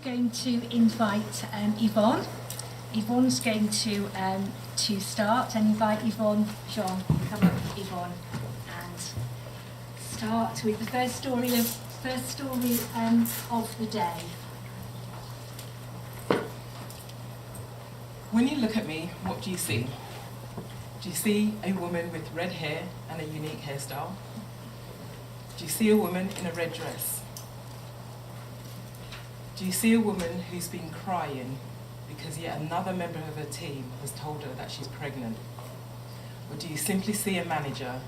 going to invite Yvonne. Yvonne's going to start and invite Yvonne. John, come up, Yvonne, and start with the first story of the day. When you look at me, what do you see? Do you see a woman with red hair and a unique hairstyle? Do you see a woman in a red dress? Do you see a woman who's been crying because yet another member of her team has told her that she's pregnant? Or do you simply see a manager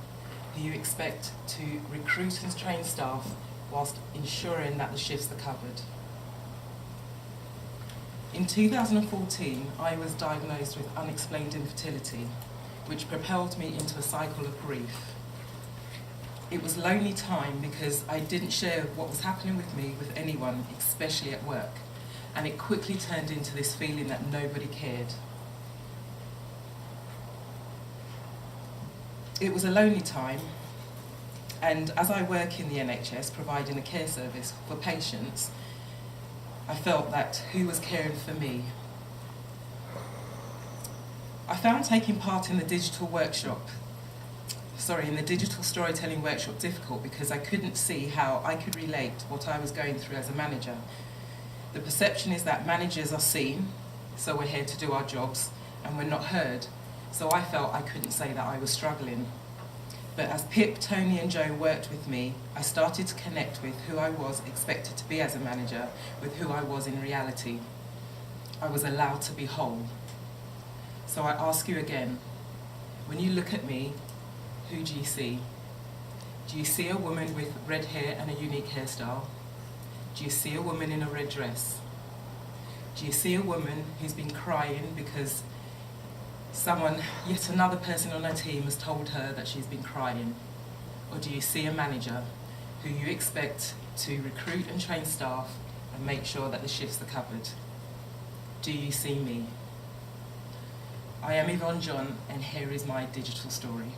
who you expect to recruit and train staff whilst ensuring that the shifts are covered? In 2014, I was diagnosed with unexplained infertility, which propelled me into a cycle of grief. It was lonely time because I didn't share what was happening with me with anyone, especially at work, and it quickly turned into this feeling that nobody cared. It was a lonely time, and as I work in the NHS providing a care service for patients, I felt that who was caring for me? I found taking part in the digital storytelling workshop difficult because I couldn't see how I could relate to what I was going through as a manager. The perception is that managers are seen, so we're here to do our jobs, and we're not heard, so I felt I couldn't say that I was struggling. But as Pip, Tony and Joe worked with me, I started to connect with who I was expected to be as a manager with who I was in reality. I was allowed to be whole. So I ask you again, when you look at me, who do you see? Do you see a woman with red hair and a unique hairstyle? Do you see a woman in a red dress? Do you see a woman who's been crying because yet another person on her team has told her that she's been crying? Or do you see a manager who you expect to recruit and train staff and make sure that the shifts are covered? Do you see me? I am Yvonne John, and here is my digital story.